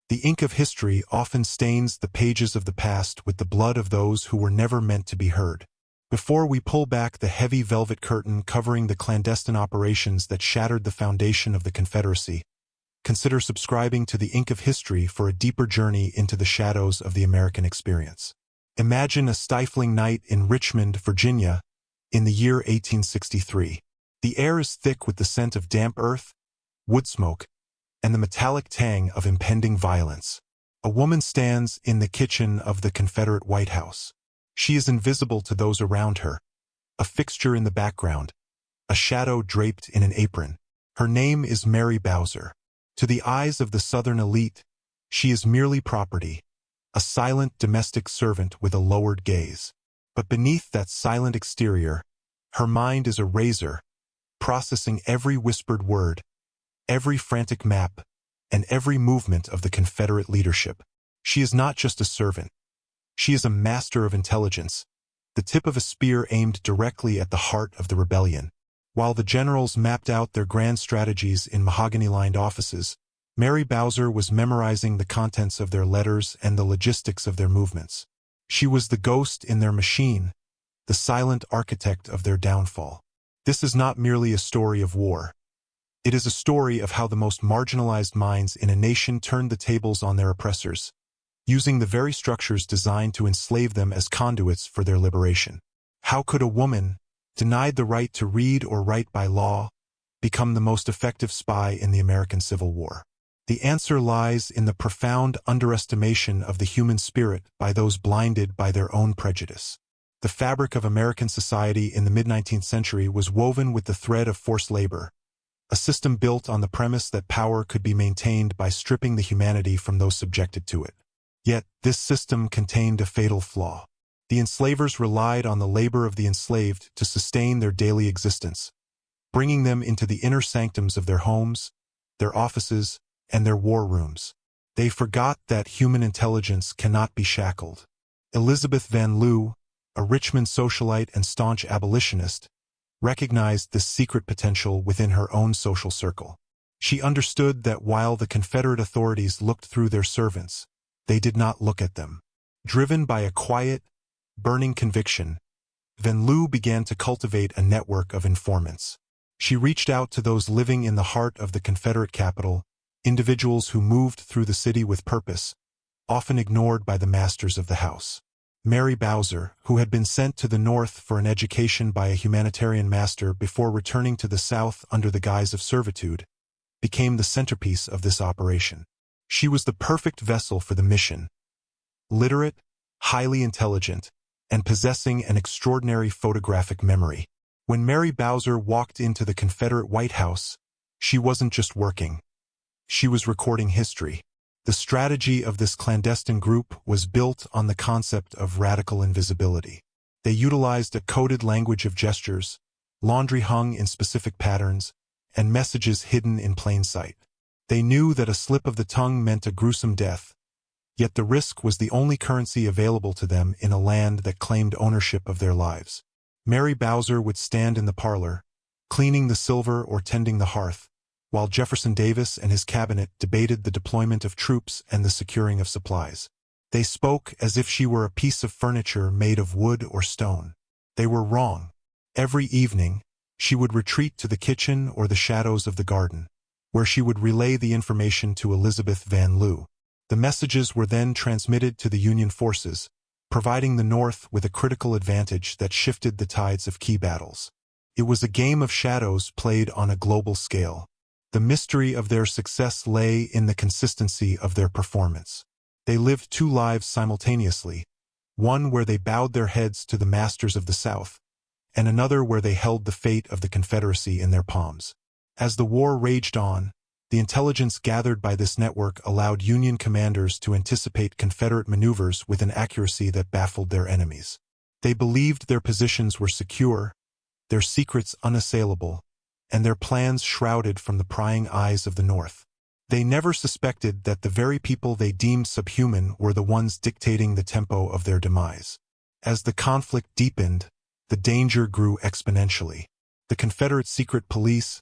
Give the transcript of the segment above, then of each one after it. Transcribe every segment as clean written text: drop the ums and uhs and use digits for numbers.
The ink of history often stains the pages of the past with the blood of those who were never meant to be heard. Before we pull back the heavy velvet curtain covering the clandestine operations that shattered the foundation of the Confederacy, consider subscribing to the Ink of History for a deeper journey into the shadows of the American experience. Imagine a stifling night in Richmond, Virginia, in the year 1863. The air is thick with the scent of damp earth, wood smoke, and the metallic tang of impending violence. A woman stands in the kitchen of the Confederate White House. She is invisible to those around her, a fixture in the background, a shadow draped in an apron. Her name is Mary Bowser. To the eyes of the Southern elite, she is merely property, a silent domestic servant with a lowered gaze. But beneath that silent exterior, her mind is a razor, processing every whispered word, every frantic map, and every movement of the Confederate leadership. She is not just a servant. She is a master of intelligence, the tip of a spear aimed directly at the heart of the rebellion. While the generals mapped out their grand strategies in mahogany-lined offices, Mary Bowser was memorizing the contents of their letters and the logistics of their movements. She was the ghost in their machine, the silent architect of their downfall. This is not merely a story of war. It is a story of how the most marginalized minds in a nation turned the tables on their oppressors, using the very structures designed to enslave them as conduits for their liberation. How could a woman, denied the right to read or write by law, become the most effective spy in the American Civil War? The answer lies in the profound underestimation of the human spirit by those blinded by their own prejudice. The fabric of American society in the mid-19th century was woven with the thread of forced labor, a system built on the premise that power could be maintained by stripping the humanity from those subjected to it. Yet, this system contained a fatal flaw. The enslavers relied on the labor of the enslaved to sustain their daily existence, bringing them into the inner sanctums of their homes, their offices, and their war rooms. They forgot that human intelligence cannot be shackled. Elizabeth Van Lew, a Richmond socialite and staunch abolitionist, recognized this secret potential within her own social circle. She understood that while the Confederate authorities looked through their servants, they did not look at them. Driven by a quiet, burning conviction, Van Lew began to cultivate a network of informants. She reached out to those living in the heart of the Confederate capital, individuals who moved through the city with purpose, often ignored by the masters of the house. Mary Bowser, who had been sent to the North for an education by a humanitarian master before returning to the South under the guise of servitude, became the centerpiece of this operation. She was the perfect vessel for the mission. Literate, highly intelligent, and possessing an extraordinary photographic memory. When Mary Bowser walked into the Confederate White House, she wasn't just working. She was recording history. The strategy of this clandestine group was built on the concept of radical invisibility. They utilized a coded language of gestures, laundry hung in specific patterns, and messages hidden in plain sight. They knew that a slip of the tongue meant a gruesome death, yet the risk was the only currency available to them in a land that claimed ownership of their lives. Mary Bowser would stand in the parlor, cleaning the silver or tending the hearth, while Jefferson Davis and his cabinet debated the deployment of troops and the securing of supplies. They spoke as if she were a piece of furniture made of wood or stone. They were wrong. Every evening, she would retreat to the kitchen or the shadows of the garden, where she would relay the information to Elizabeth Van Lew. The messages were then transmitted to the Union forces, providing the North with a critical advantage that shifted the tides of key battles. It was a game of shadows played on a global scale. The mystery of their success lay in the consistency of their performance. They lived two lives simultaneously, one where they bowed their heads to the masters of the South, and another where they held the fate of the Confederacy in their palms. As the war raged on, the intelligence gathered by this network allowed Union commanders to anticipate Confederate maneuvers with an accuracy that baffled their enemies. They believed their positions were secure, their secrets unassailable, and their plans shrouded from the prying eyes of the North. They never suspected that the very people they deemed subhuman were the ones dictating the tempo of their demise. As the conflict deepened, the danger grew exponentially. The Confederate secret police,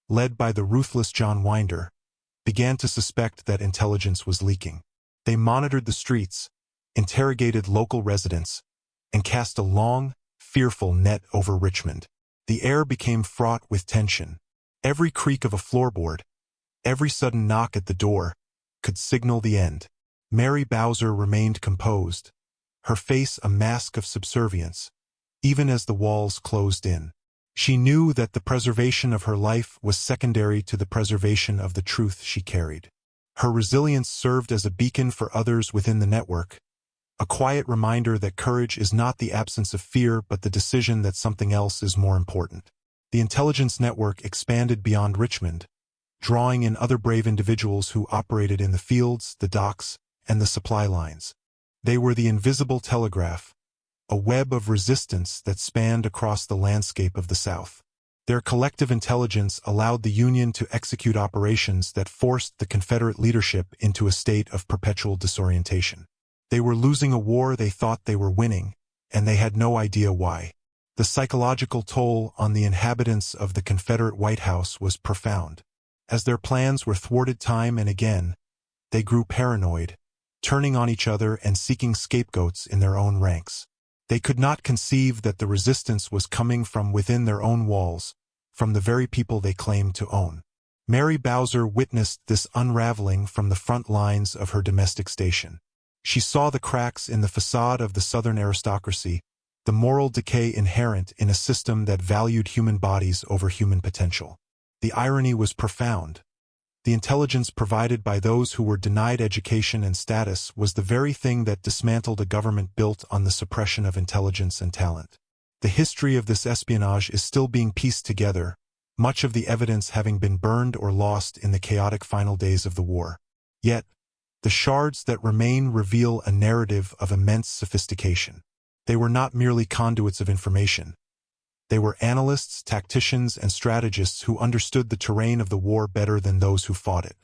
led by the ruthless John Winder, began to suspect that intelligence was leaking. They monitored the streets, interrogated local residents, and cast a long, fearful net over Richmond. The air became fraught with tension. Every creak of a floorboard, every sudden knock at the door, could signal the end. Mary Bowser remained composed, her face a mask of subservience, even as the walls closed in. She knew that the preservation of her life was secondary to the preservation of the truth she carried. Her resilience served as a beacon for others within the network, a quiet reminder that courage is not the absence of fear but the decision that something else is more important. The intelligence network expanded beyond Richmond, drawing in other brave individuals who operated in the fields, the docks, and the supply lines. They were the invisible telegraph, a web of resistance that spanned across the landscape of the South. Their collective intelligence allowed the Union to execute operations that forced the Confederate leadership into a state of perpetual disorientation. They were losing a war they thought they were winning, and they had no idea why. The psychological toll on the inhabitants of the Confederate White House was profound. As their plans were thwarted time and again, they grew paranoid, turning on each other and seeking scapegoats in their own ranks. They could not conceive that the resistance was coming from within their own walls, from the very people they claimed to own. Mary Bowser witnessed this unraveling from the front lines of her domestic station. She saw the cracks in the facade of the Southern aristocracy, the moral decay inherent in a system that valued human bodies over human potential. The irony was profound. The intelligence provided by those who were denied education and status was the very thing that dismantled a government built on the suppression of intelligence and talent. The history of this espionage is still being pieced together, much of the evidence having been burned or lost in the chaotic final days of the war. Yet, the shards that remain reveal a narrative of immense sophistication. They were not merely conduits of information. They were analysts, tacticians, and strategists who understood the terrain of the war better than those who fought it.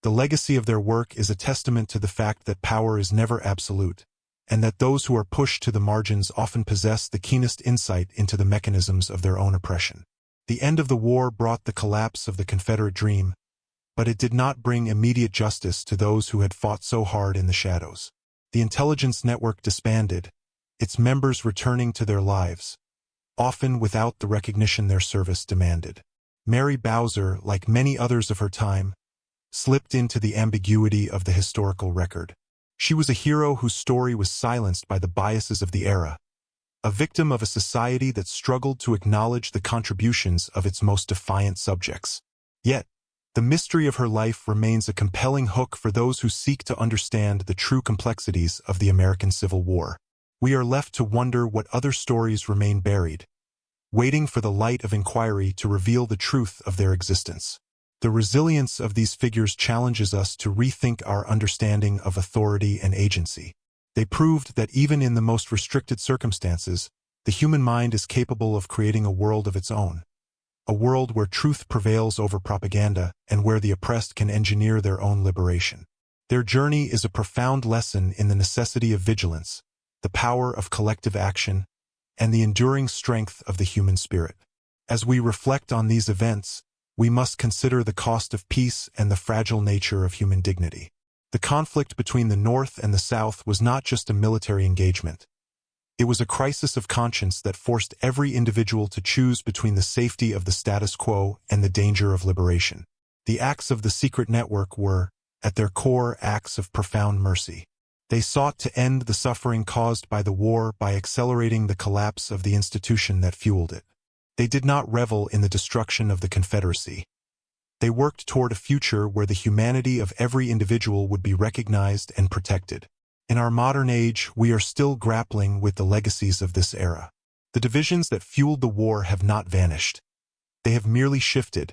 The legacy of their work is a testament to the fact that power is never absolute, and that those who are pushed to the margins often possess the keenest insight into the mechanisms of their own oppression. The end of the war brought the collapse of the Confederate dream, but it did not bring immediate justice to those who had fought so hard in the shadows. The intelligence network disbanded, its members returning to their lives, often without the recognition their service demanded. Mary Bowser, like many others of her time, slipped into the ambiguity of the historical record. She was a hero whose story was silenced by the biases of the era, a victim of a society that struggled to acknowledge the contributions of its most defiant subjects. Yet, the mystery of her life remains a compelling hook for those who seek to understand the true complexities of the American Civil War. We are left to wonder what other stories remain buried, waiting for the light of inquiry to reveal the truth of their existence. The resilience of these figures challenges us to rethink our understanding of authority and agency. They proved that even in the most restricted circumstances, the human mind is capable of creating a world of its own, a world where truth prevails over propaganda and where the oppressed can engineer their own liberation. Their journey is a profound lesson in the necessity of vigilance, the power of collective action, and the enduring strength of the human spirit. As we reflect on these events, we must consider the cost of peace and the fragile nature of human dignity. The conflict between the North and the South was not just a military engagement. It was a crisis of conscience that forced every individual to choose between the safety of the status quo and the danger of liberation. The acts of the secret network were, at their core, acts of profound mercy. They sought to end the suffering caused by the war by accelerating the collapse of the institution that fueled it. They did not revel in the destruction of the Confederacy. They worked toward a future where the humanity of every individual would be recognized and protected. In our modern age, we are still grappling with the legacies of this era. The divisions that fueled the war have not vanished. They have merely shifted,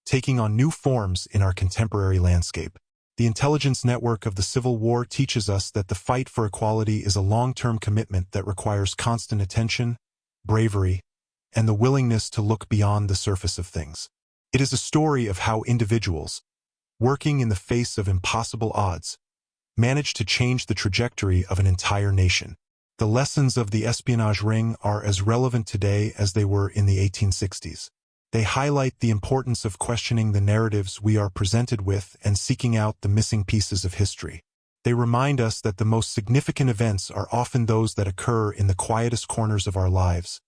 taking on new forms in our contemporary landscape. The intelligence network of the Civil War teaches us that the fight for equality is a long-term commitment that requires constant attention, bravery, and the willingness to look beyond the surface of things. It is a story of how individuals, working in the face of impossible odds, managed to change the trajectory of an entire nation. The lessons of the espionage ring are as relevant today as they were in the 1860s. They highlight the importance of questioning the narratives we are presented with and seeking out the missing pieces of history. They remind us that the most significant events are often those that occur in the quietest corners of our lives,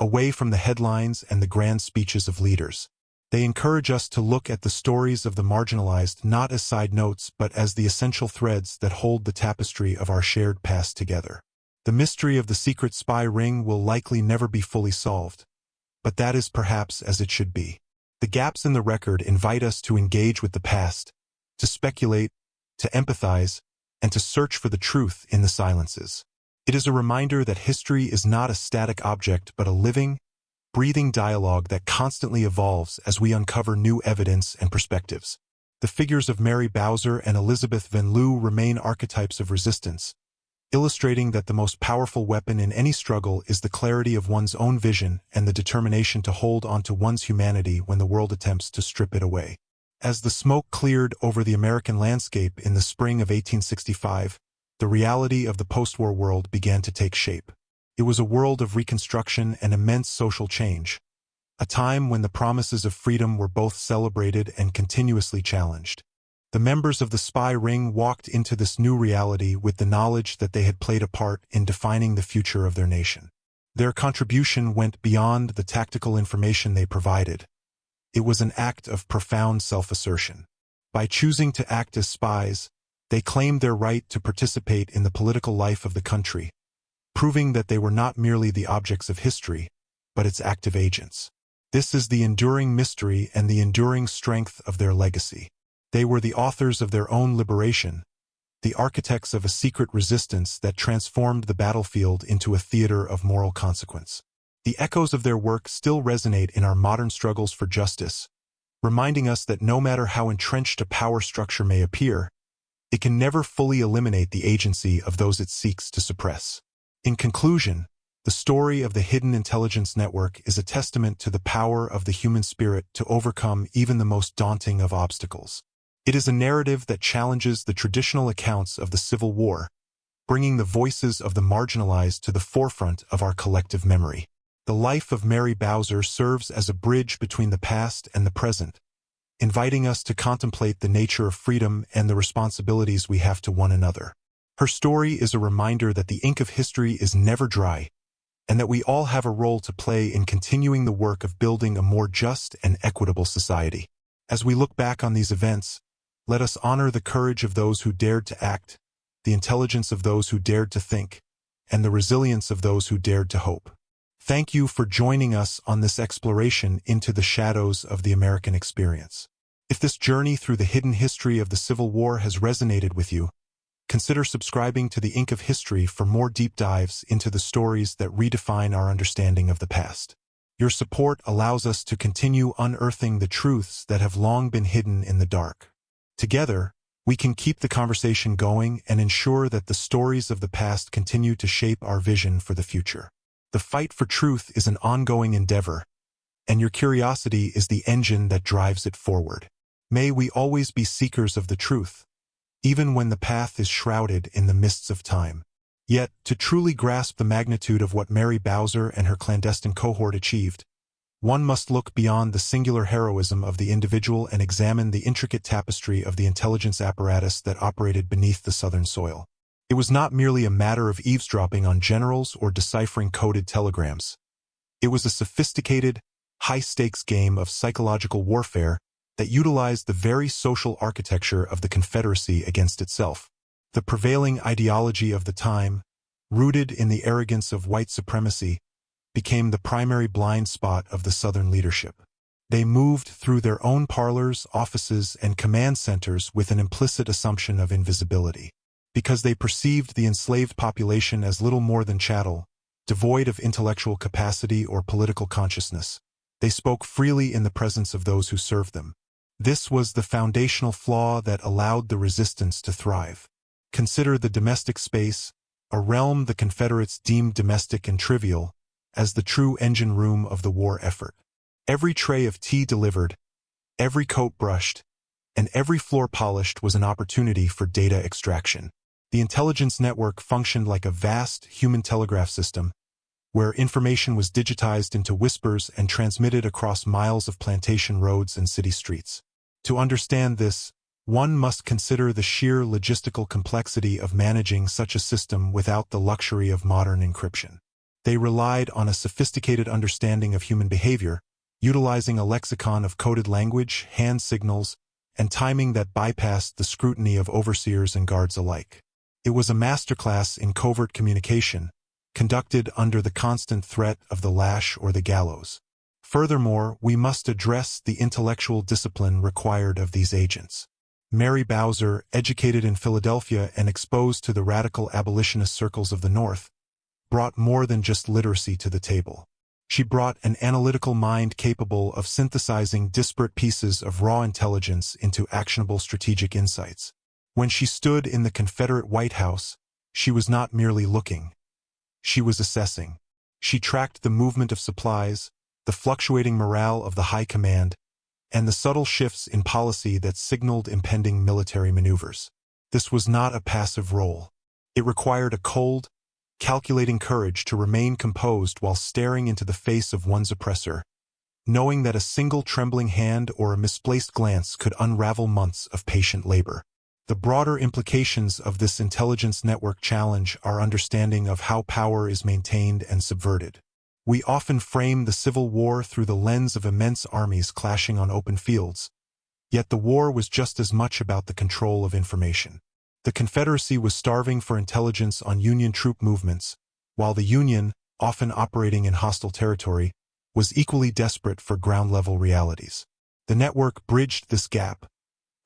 away from the headlines and the grand speeches of leaders. They encourage us to look at the stories of the marginalized not as side notes but as the essential threads that hold the tapestry of our shared past together. The mystery of the secret spy ring will likely never be fully solved, but that is perhaps as it should be. The gaps in the record invite us to engage with the past, to speculate, to empathize, and to search for the truth in the silences. It is a reminder that history is not a static object but a living, breathing dialogue that constantly evolves as we uncover new evidence and perspectives. The figures of Mary Bowser and Elizabeth Van Lew remain archetypes of resistance, illustrating that the most powerful weapon in any struggle is the clarity of one's own vision and the determination to hold onto one's humanity when the world attempts to strip it away. As the smoke cleared over the American landscape in the spring of 1865, the reality of the post-war world began to take shape. It was a world of reconstruction and immense social change, a time when the promises of freedom were both celebrated and continuously challenged. The members of the spy ring walked into this new reality with the knowledge that they had played a part in defining the future of their nation. Their contribution went beyond the tactical information they provided. It was an act of profound self-assertion. By choosing to act as spies, they claimed their right to participate in the political life of the country, proving that they were not merely the objects of history, but its active agents. This is the enduring mystery and the enduring strength of their legacy. They were the authors of their own liberation, the architects of a secret resistance that transformed the battlefield into a theater of moral consequence. The echoes of their work still resonate in our modern struggles for justice, reminding us that no matter how entrenched a power structure may appear, it can never fully eliminate the agency of those it seeks to suppress. In conclusion, the story of the Hidden Intelligence Network is a testament to the power of the human spirit to overcome even the most daunting of obstacles. It is a narrative that challenges the traditional accounts of the Civil War, bringing the voices of the marginalized to the forefront of our collective memory. The life of Mary Bowser serves as a bridge between the past and the present, inviting us to contemplate the nature of freedom and the responsibilities we have to one another. Her story is a reminder that the ink of history is never dry, and that we all have a role to play in continuing the work of building a more just and equitable society. As we look back on these events, let us honor the courage of those who dared to act, the intelligence of those who dared to think, and the resilience of those who dared to hope. Thank you for joining us on this exploration into the shadows of the American experience. If this journey through the hidden history of the Civil War has resonated with you, consider subscribing to the Ink of History for more deep dives into the stories that redefine our understanding of the past. Your support allows us to continue unearthing the truths that have long been hidden in the dark. Together, we can keep the conversation going and ensure that the stories of the past continue to shape our vision for the future. The fight for truth is an ongoing endeavor, and your curiosity is the engine that drives it forward. May we always be seekers of the truth, even when the path is shrouded in the mists of time. Yet, to truly grasp the magnitude of what Mary Bowser and her clandestine cohort achieved, one must look beyond the singular heroism of the individual and examine the intricate tapestry of the intelligence apparatus that operated beneath the Southern soil. It was not merely a matter of eavesdropping on generals or deciphering coded telegrams. It was a sophisticated, high-stakes game of psychological warfare that utilized the very social architecture of the Confederacy against itself. The prevailing ideology of the time, rooted in the arrogance of white supremacy, became the primary blind spot of the Southern leadership. They moved through their own parlors, offices, and command centers with an implicit assumption of invisibility. Because they perceived the enslaved population as little more than chattel, devoid of intellectual capacity or political consciousness, they spoke freely in the presence of those who served them. This was the foundational flaw that allowed the resistance to thrive. Consider the domestic space, a realm the Confederates deemed domestic and trivial, as the true engine room of the war effort. Every tray of tea delivered, every coat brushed, and every floor polished was an opportunity for data extraction. The intelligence network functioned like a vast human telegraph system, where information was digitized into whispers and transmitted across miles of plantation roads and city streets. To understand this, one must consider the sheer logistical complexity of managing such a system without the luxury of modern encryption. They relied on a sophisticated understanding of human behavior, utilizing a lexicon of coded language, hand signals, and timing that bypassed the scrutiny of overseers and guards alike. It was a masterclass in covert communication, conducted under the constant threat of the lash or the gallows. Furthermore, we must address the intellectual discipline required of these agents. Mary Bowser, educated in Philadelphia and exposed to the radical abolitionist circles of the North, brought more than just literacy to the table. She brought an analytical mind capable of synthesizing disparate pieces of raw intelligence into actionable strategic insights. When she stood in the Confederate White House, she was not merely looking. She was assessing. She tracked the movement of supplies, the fluctuating morale of the high command, and the subtle shifts in policy that signaled impending military maneuvers. This was not a passive role. It required a cold, calculating courage to remain composed while staring into the face of one's oppressor, knowing that a single trembling hand or a misplaced glance could unravel months of patient labor. The broader implications of this intelligence network challenge our understanding of how power is maintained and subverted. We often frame the Civil War through the lens of immense armies clashing on open fields, yet the war was just as much about the control of information. The Confederacy was starving for intelligence on Union troop movements, while the Union, often operating in hostile territory, was equally desperate for ground-level realities. The network bridged this gap,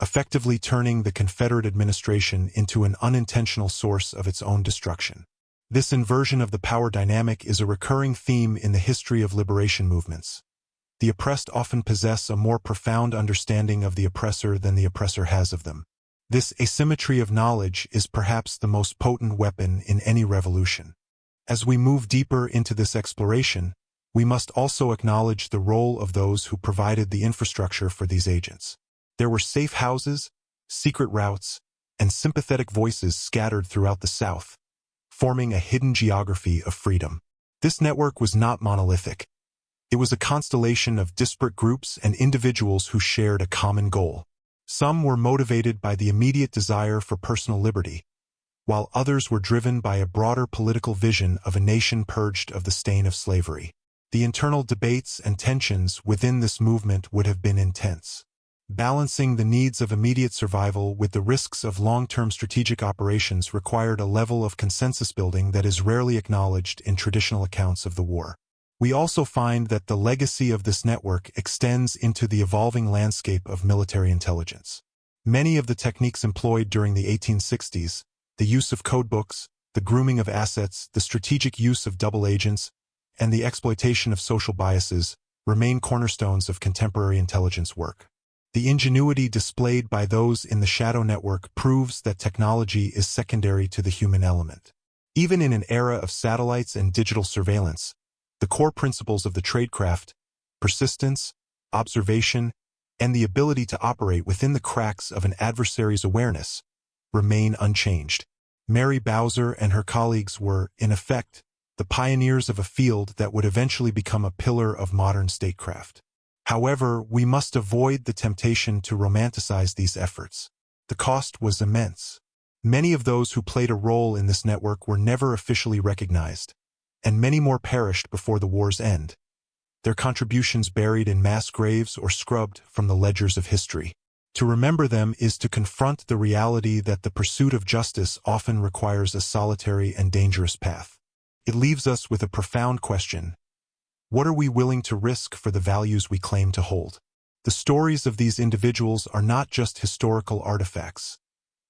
effectively turning the Confederate administration into an unintentional source of its own destruction. This inversion of the power dynamic is a recurring theme in the history of liberation movements. The oppressed often possess a more profound understanding of the oppressor than the oppressor has of them. This asymmetry of knowledge is perhaps the most potent weapon in any revolution. As we move deeper into this exploration, we must also acknowledge the role of those who provided the infrastructure for these agents. There were safe houses, secret routes, and sympathetic voices scattered throughout the South, forming a hidden geography of freedom. This network was not monolithic. It was a constellation of disparate groups and individuals who shared a common goal. Some were motivated by the immediate desire for personal liberty, while others were driven by a broader political vision of a nation purged of the stain of slavery. The internal debates and tensions within this movement would have been intense. Balancing the needs of immediate survival with the risks of long-term strategic operations required a level of consensus building that is rarely acknowledged in traditional accounts of the war. We also find that the legacy of this network extends into the evolving landscape of military intelligence. Many of the techniques employed during the 1860s, the use of codebooks, the grooming of assets, the strategic use of double agents, and the exploitation of social biases, remain cornerstones of contemporary intelligence work. The ingenuity displayed by those in the shadow network proves that technology is secondary to the human element. Even in an era of satellites and digital surveillance, the core principles of the tradecraft, persistence, observation, and the ability to operate within the cracks of an adversary's awareness remain unchanged. Mary Bowser and her colleagues were, in effect, the pioneers of a field that would eventually become a pillar of modern statecraft. However, we must avoid the temptation to romanticize these efforts. The cost was immense. Many of those who played a role in this network were never officially recognized, and many more perished before the war's end, their contributions buried in mass graves or scrubbed from the ledgers of history. To remember them is to confront the reality that the pursuit of justice often requires a solitary and dangerous path. It leaves us with a profound question. What are we willing to risk for the values we claim to hold? The stories of these individuals are not just historical artifacts.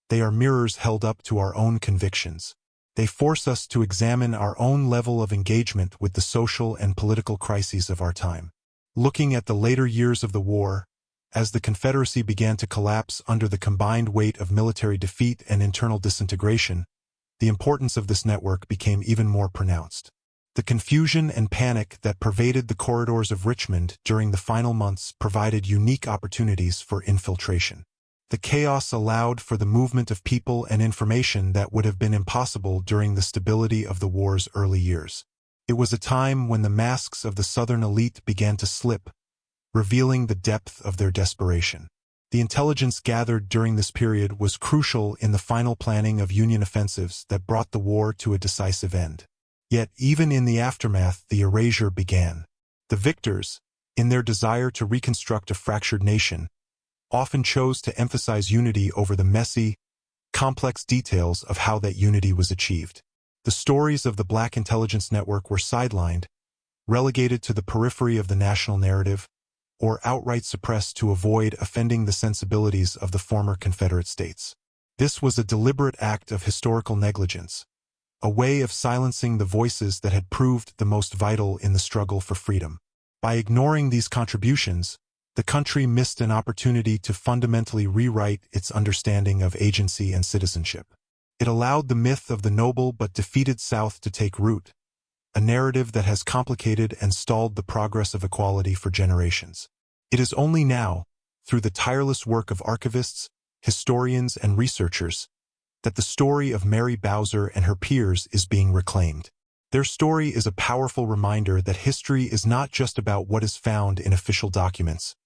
They are mirrors held up to our own convictions. They force us to examine our own level of engagement with the social and political crises of our time. Looking at the later years of the war, as the Confederacy began to collapse under the combined weight of military defeat and internal disintegration, the importance of this network became even more pronounced. The confusion and panic that pervaded the corridors of Richmond during the final months provided unique opportunities for infiltration. The chaos allowed for the movement of people and information that would have been impossible during the stability of the war's early years. It was a time when the masks of the Southern elite began to slip, revealing the depth of their desperation. The intelligence gathered during this period was crucial in the final planning of Union offensives that brought the war to a decisive end. Yet, even in the aftermath, the erasure began. The victors, in their desire to reconstruct a fractured nation, often chose to emphasize unity over the messy, complex details of how that unity was achieved. The stories of the Black intelligence network were sidelined, relegated to the periphery of the national narrative, or outright suppressed to avoid offending the sensibilities of the former Confederate states. This was a deliberate act of historical negligence, a way of silencing the voices that had proved the most vital in the struggle for freedom. By ignoring these contributions, the country missed an opportunity to fundamentally rewrite its understanding of agency and citizenship. It allowed the myth of the noble but defeated South to take root, a narrative that has complicated and stalled the progress of equality for generations. It is only now, through the tireless work of archivists, historians, and researchers, that the story of Mary Bowser and her peers is being reclaimed. Their story is a powerful reminder that history is not just about what is found in official documents,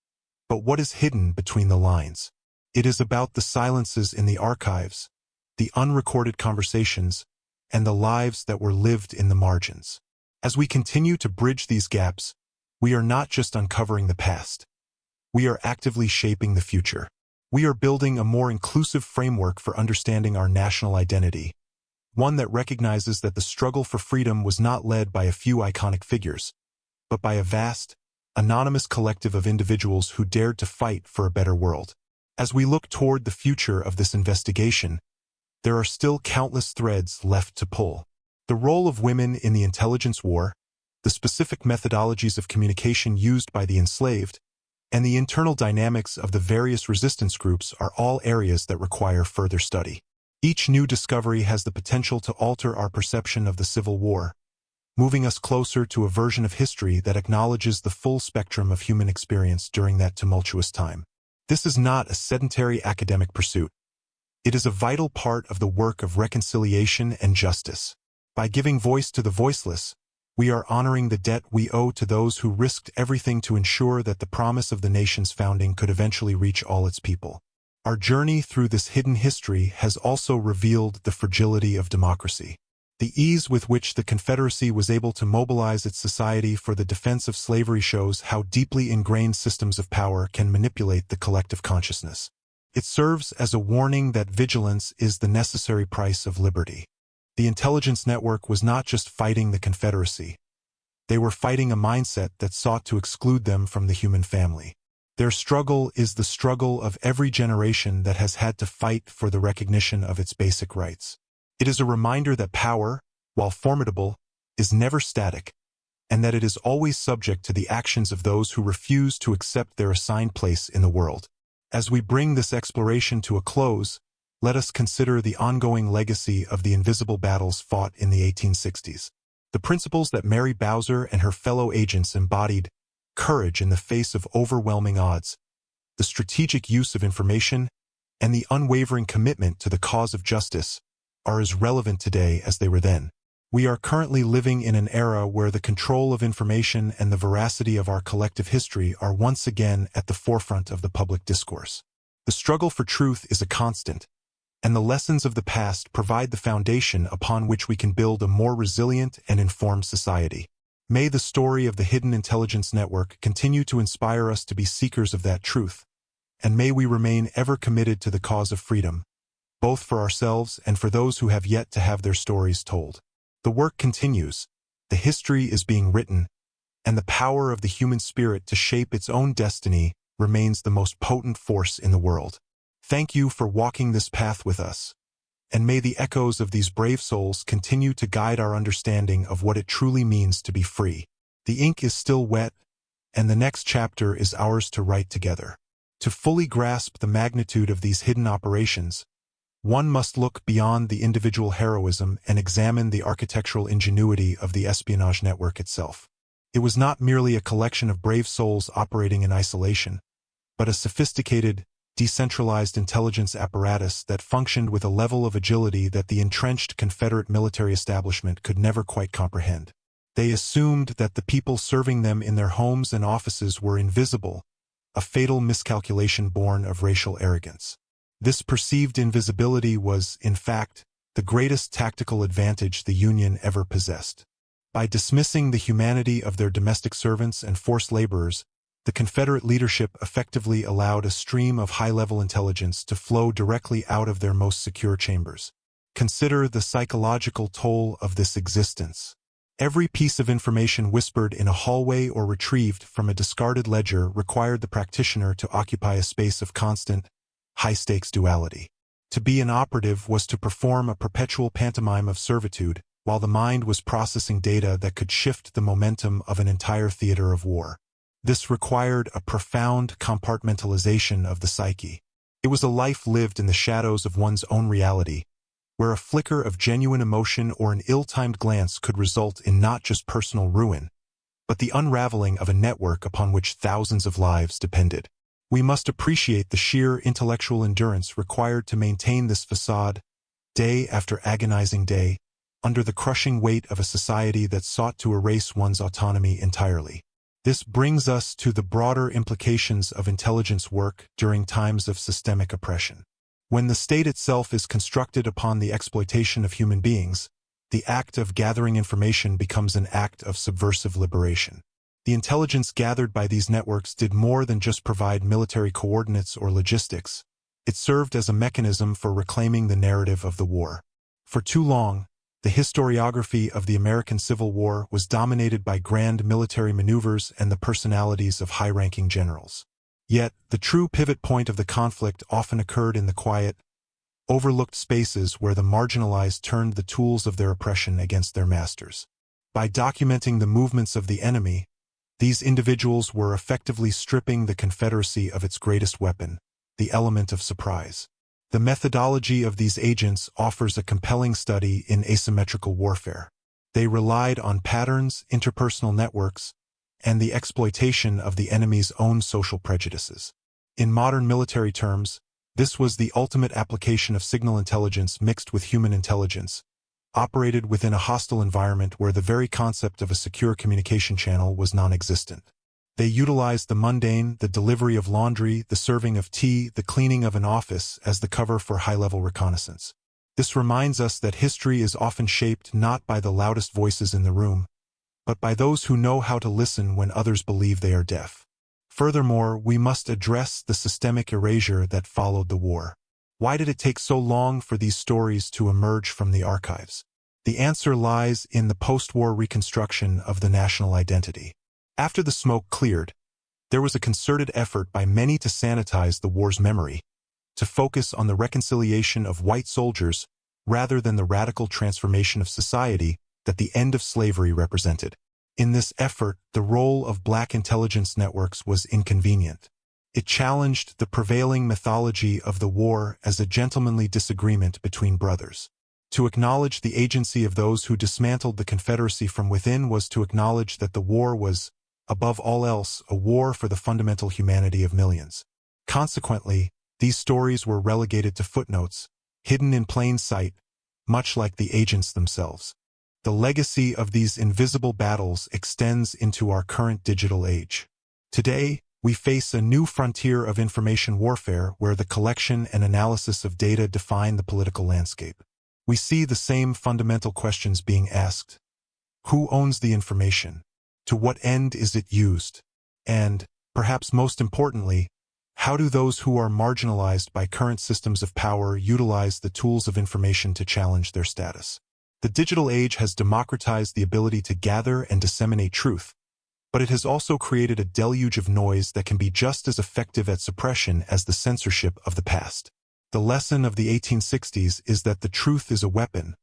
but what is hidden between the lines. It is about the silences in the archives, the unrecorded conversations, and the lives that were lived in the margins. As we continue to bridge these gaps, we are not just uncovering the past. We are actively shaping the future. We are building a more inclusive framework for understanding our national identity, one that recognizes that the struggle for freedom was not led by a few iconic figures, but by a vast, anonymous collective of individuals who dared to fight for a better world. As we look toward the future of this investigation, there are still countless threads left to pull. The role of women in the intelligence war, the specific methodologies of communication used by the enslaved, and the internal dynamics of the various resistance groups are all areas that require further study. Each new discovery has the potential to alter our perception of the Civil War, moving us closer to a version of history that acknowledges the full spectrum of human experience during that tumultuous time. This is not a sedentary academic pursuit. It is a vital part of the work of reconciliation and justice. By giving voice to the voiceless, we are honoring the debt we owe to those who risked everything to ensure that the promise of the nation's founding could eventually reach all its people. Our journey through this hidden history has also revealed the fragility of democracy. The ease with which the Confederacy was able to mobilize its society for the defense of slavery shows how deeply ingrained systems of power can manipulate the collective consciousness. It serves as a warning that vigilance is the necessary price of liberty. The intelligence network was not just fighting the Confederacy. They were fighting a mindset that sought to exclude them from the human family. Their struggle is the struggle of every generation that has had to fight for the recognition of its basic rights. It is a reminder that power, while formidable, is never static, and that it is always subject to the actions of those who refuse to accept their assigned place in the world. As we bring this exploration to a close, let us consider the ongoing legacy of the invisible battles fought in the 1860s. The principles that Mary Bowser and her fellow agents embodied, courage in the face of overwhelming odds, the strategic use of information, and the unwavering commitment to the cause of justice, are as relevant today as they were then. We are currently living in an era where the control of information and the veracity of our collective history are once again at the forefront of the public discourse. The struggle for truth is a constant, and the lessons of the past provide the foundation upon which we can build a more resilient and informed society. May the story of the Hidden Intelligence Network continue to inspire us to be seekers of that truth, and may we remain ever committed to the cause of freedom, both for ourselves and for those who have yet to have their stories told. The work continues, the history is being written, and the power of the human spirit to shape its own destiny remains the most potent force in the world. Thank you for walking this path with us, and may the echoes of these brave souls continue to guide our understanding of what it truly means to be free. The ink is still wet, and the next chapter is ours to write together. To fully grasp the magnitude of these hidden operations, one must look beyond the individual heroism and examine the architectural ingenuity of the espionage network itself. It was not merely a collection of brave souls operating in isolation, but a sophisticated, decentralized intelligence apparatus that functioned with a level of agility that the entrenched Confederate military establishment could never quite comprehend. They assumed that the people serving them in their homes and offices were invisible, a fatal miscalculation born of racial arrogance. This perceived invisibility was, in fact, the greatest tactical advantage the Union ever possessed. By dismissing the humanity of their domestic servants and forced laborers, the Confederate leadership effectively allowed a stream of high-level intelligence to flow directly out of their most secure chambers. Consider the psychological toll of this existence. Every piece of information whispered in a hallway or retrieved from a discarded ledger required the practitioner to occupy a space of constant, high-stakes duality. To be an operative was to perform a perpetual pantomime of servitude, while the mind was processing data that could shift the momentum of an entire theater of war. This required a profound compartmentalization of the psyche. It was a life lived in the shadows of one's own reality, where a flicker of genuine emotion or an ill-timed glance could result in not just personal ruin, but the unraveling of a network upon which thousands of lives depended. We must appreciate the sheer intellectual endurance required to maintain this facade, day after agonizing day, under the crushing weight of a society that sought to erase one's autonomy entirely. This brings us to the broader implications of intelligence work during times of systemic oppression. When the state itself is constructed upon the exploitation of human beings, the act of gathering information becomes an act of subversive liberation. The intelligence gathered by these networks did more than just provide military coordinates or logistics. It served as a mechanism for reclaiming the narrative of the war. For too long, the historiography of the American Civil War was dominated by grand military maneuvers and the personalities of high-ranking generals. Yet, the true pivot point of the conflict often occurred in the quiet, overlooked spaces where the marginalized turned the tools of their oppression against their masters. By documenting the movements of the enemy, these individuals were effectively stripping the Confederacy of its greatest weapon, the element of surprise. The methodology of these agents offers a compelling study in asymmetrical warfare. They relied on patterns, interpersonal networks, and the exploitation of the enemy's own social prejudices. In modern military terms, this was the ultimate application of signal intelligence mixed with human intelligence, operated within a hostile environment where the very concept of a secure communication channel was non-existent. They utilized the mundane, the delivery of laundry, the serving of tea, the cleaning of an office as the cover for high-level reconnaissance. This reminds us that history is often shaped not by the loudest voices in the room, but by those who know how to listen when others believe they are deaf. Furthermore, we must address the systemic erasure that followed the war. Why did it take so long for these stories to emerge from the archives? The answer lies in the post-war reconstruction of the national identity. After the smoke cleared, there was a concerted effort by many to sanitize the war's memory, to focus on the reconciliation of white soldiers rather than the radical transformation of society that the end of slavery represented. In this effort, the role of black intelligence networks was inconvenient. It challenged the prevailing mythology of the war as a gentlemanly disagreement between brothers. To acknowledge the agency of those who dismantled the Confederacy from within was to acknowledge that the war was, above all else, a war for the fundamental humanity of millions. Consequently, these stories were relegated to footnotes, hidden in plain sight, much like the agents themselves. The legacy of these invisible battles extends into our current digital age. Today, we face a new frontier of information warfare where the collection and analysis of data define the political landscape. We see the same fundamental questions being asked. Who owns the information? To what end is it used? And, perhaps most importantly, how do those who are marginalized by current systems of power utilize the tools of information to challenge their status? The digital age has democratized the ability to gather and disseminate truth, but it has also created a deluge of noise that can be just as effective at suppression as the censorship of the past. The lesson of the 1860s is that the truth is a weapon,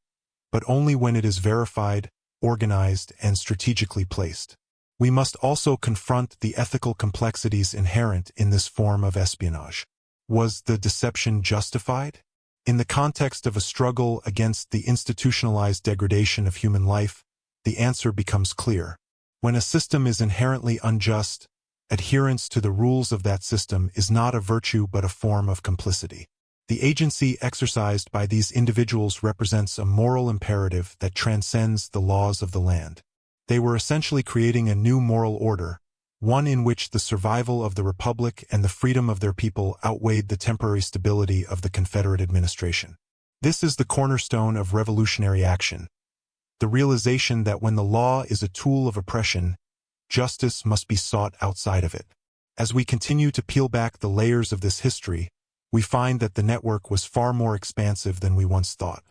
but only when it is verified, organized, and strategically placed. We must also confront the ethical complexities inherent in this form of espionage. Was the deception justified? In the context of a struggle against the institutionalized degradation of human life, the answer becomes clear. When a system is inherently unjust, adherence to the rules of that system is not a virtue but a form of complicity. The agency exercised by these individuals represents a moral imperative that transcends the laws of the land. They were essentially creating a new moral order, one in which the survival of the Republic and the freedom of their people outweighed the temporary stability of the Confederate administration. This is the cornerstone of revolutionary action, the realization that when the law is a tool of oppression, justice must be sought outside of it. As we continue to peel back the layers of this history, we find that the network was far more expansive than we once thought.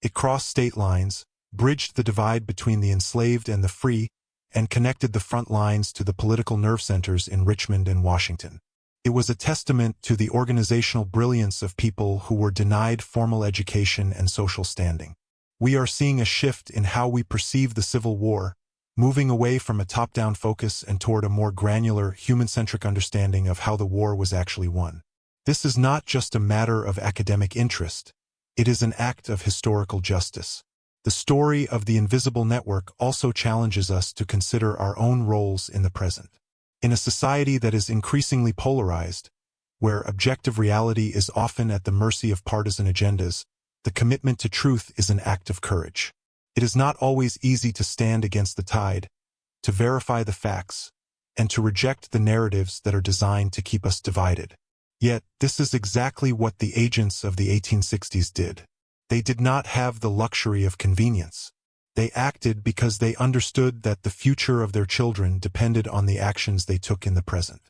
It crossed state lines, bridged the divide between the enslaved and the free, and connected the front lines to the political nerve centers in Richmond and Washington. It was a testament to the organizational brilliance of people who were denied formal education and social standing. We are seeing a shift in how we perceive the Civil War, moving away from a top-down focus and toward a more granular, human-centric understanding of how the war was actually won. This is not just a matter of academic interest. It is an act of historical justice. The story of the invisible network also challenges us to consider our own roles in the present. In a society that is increasingly polarized, where objective reality is often at the mercy of partisan agendas, the commitment to truth is an act of courage. It is not always easy to stand against the tide, to verify the facts, and to reject the narratives that are designed to keep us divided. Yet, this is exactly what the agents of the 1860s did. They did not have the luxury of convenience. They acted because they understood that the future of their children depended on the actions they took in the present.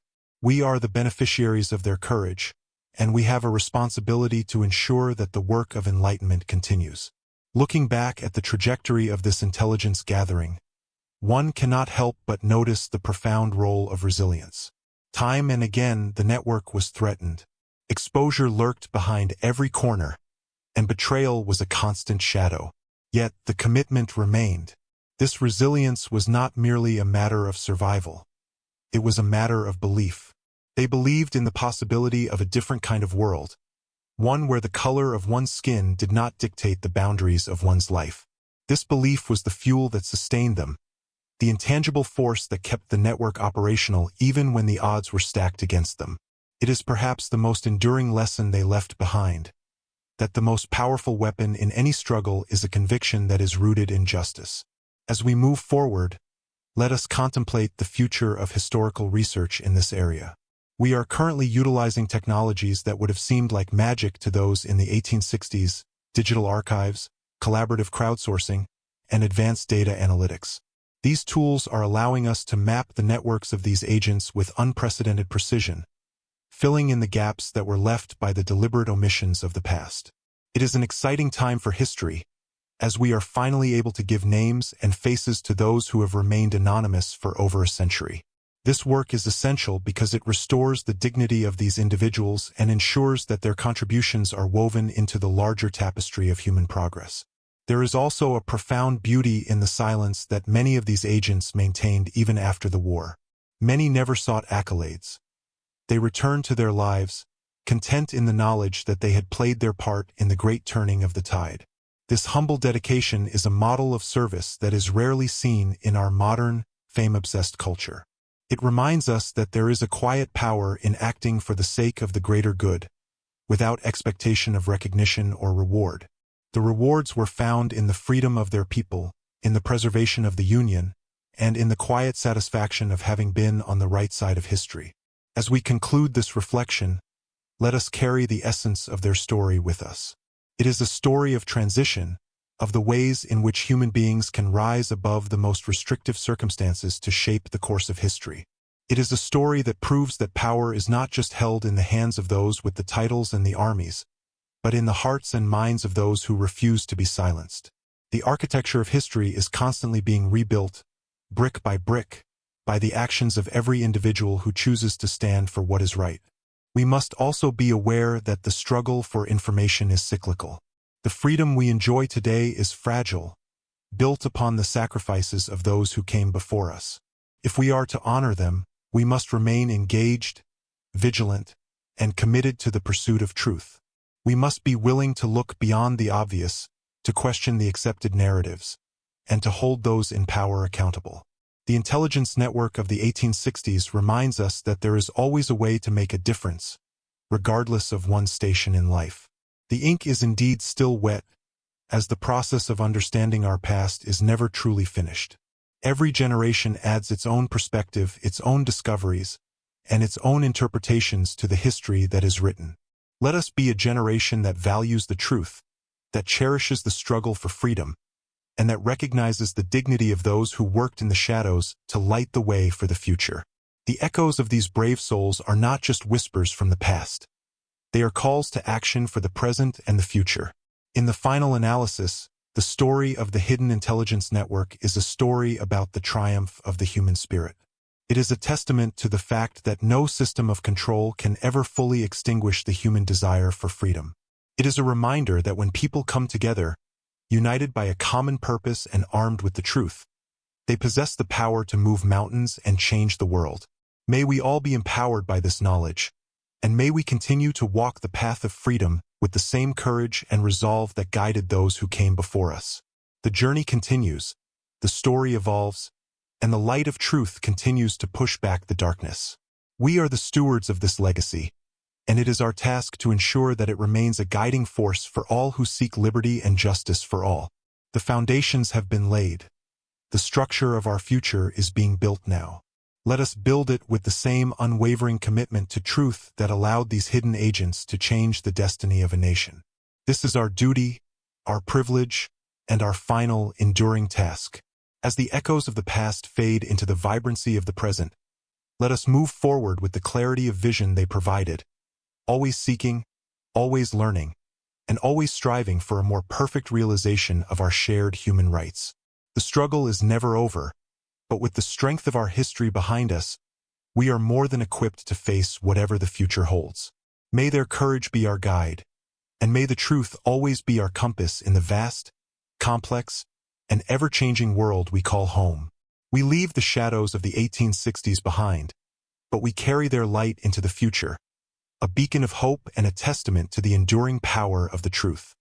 We are the beneficiaries of their courage, and we have a responsibility to ensure that the work of enlightenment continues. Looking back at the trajectory of this intelligence gathering, one cannot help but notice the profound role of resilience. Time and again, the network was threatened. Exposure lurked behind every corner, and betrayal was a constant shadow. Yet the commitment remained. This resilience was not merely a matter of survival. It was a matter of belief. They believed in the possibility of a different kind of world, one where the color of one's skin did not dictate the boundaries of one's life. This belief was the fuel that sustained them, the intangible force that kept the network operational even when the odds were stacked against them. It is perhaps the most enduring lesson they left behind, that the most powerful weapon in any struggle is a conviction that is rooted in justice. As we move forward, let us contemplate the future of historical research in this area. We are currently utilizing technologies that would have seemed like magic to those in the 1860s: digital archives, collaborative crowdsourcing, and advanced data analytics. These tools are allowing us to map the networks of these agents with unprecedented precision, filling in the gaps that were left by the deliberate omissions of the past. It is an exciting time for history, as we are finally able to give names and faces to those who have remained anonymous for over a century. This work is essential because it restores the dignity of these individuals and ensures that their contributions are woven into the larger tapestry of human progress. There is also a profound beauty in the silence that many of these agents maintained even after the war. Many never sought accolades. They returned to their lives, content in the knowledge that they had played their part in the great turning of the tide. This humble dedication is a model of service that is rarely seen in our modern, fame-obsessed culture. It reminds us that there is a quiet power in acting for the sake of the greater good, without expectation of recognition or reward. The rewards were found in the freedom of their people, in the preservation of the Union, and in the quiet satisfaction of having been on the right side of history. As we conclude this reflection, let us carry the essence of their story with us. It is a story of transition, of the ways in which human beings can rise above the most restrictive circumstances to shape the course of history. It is a story that proves that power is not just held in the hands of those with the titles and the armies, but in the hearts and minds of those who refuse to be silenced. The architecture of history is constantly being rebuilt, brick by brick, by the actions of every individual who chooses to stand for what is right. We must also be aware that the struggle for information is cyclical. The freedom we enjoy today is fragile, built upon the sacrifices of those who came before us. If we are to honor them, we must remain engaged, vigilant, and committed to the pursuit of truth. We must be willing to look beyond the obvious, to question the accepted narratives, and to hold those in power accountable. The intelligence network of the 1860s reminds us that there is always a way to make a difference, regardless of one's station in life. The ink is indeed still wet, as the process of understanding our past is never truly finished. Every generation adds its own perspective, its own discoveries, and its own interpretations to the history that is written. Let us be a generation that values the truth, that cherishes the struggle for freedom, and that recognizes the dignity of those who worked in the shadows to light the way for the future. The echoes of these brave souls are not just whispers from the past. They are calls to action for the present and the future. In the final analysis, the story of the Hidden Intelligence Network is a story about the triumph of the human spirit. It is a testament to the fact that no system of control can ever fully extinguish the human desire for freedom. It is a reminder that when people come together, united by a common purpose and armed with the truth, they possess the power to move mountains and change the world. May we all be empowered by this knowledge, and may we continue to walk the path of freedom with the same courage and resolve that guided those who came before us. The journey continues, the story evolves, and the light of truth continues to push back the darkness. We are the stewards of this legacy, and it is our task to ensure that it remains a guiding force for all who seek liberty and justice for all. The foundations have been laid. The structure of our future is being built now. Let us build it with the same unwavering commitment to truth that allowed these hidden agents to change the destiny of a nation. This is our duty, our privilege, and our final, enduring task. As the echoes of the past fade into the vibrancy of the present, let us move forward with the clarity of vision they provided, always seeking, always learning, and always striving for a more perfect realization of our shared human rights. The struggle is never over, but with the strength of our history behind us, we are more than equipped to face whatever the future holds. May their courage be our guide, and may the truth always be our compass in the vast, complex, and ever-changing world we call home. We leave the shadows of the 1860s behind, but we carry their light into the future, a beacon of hope and a testament to the enduring power of the truth.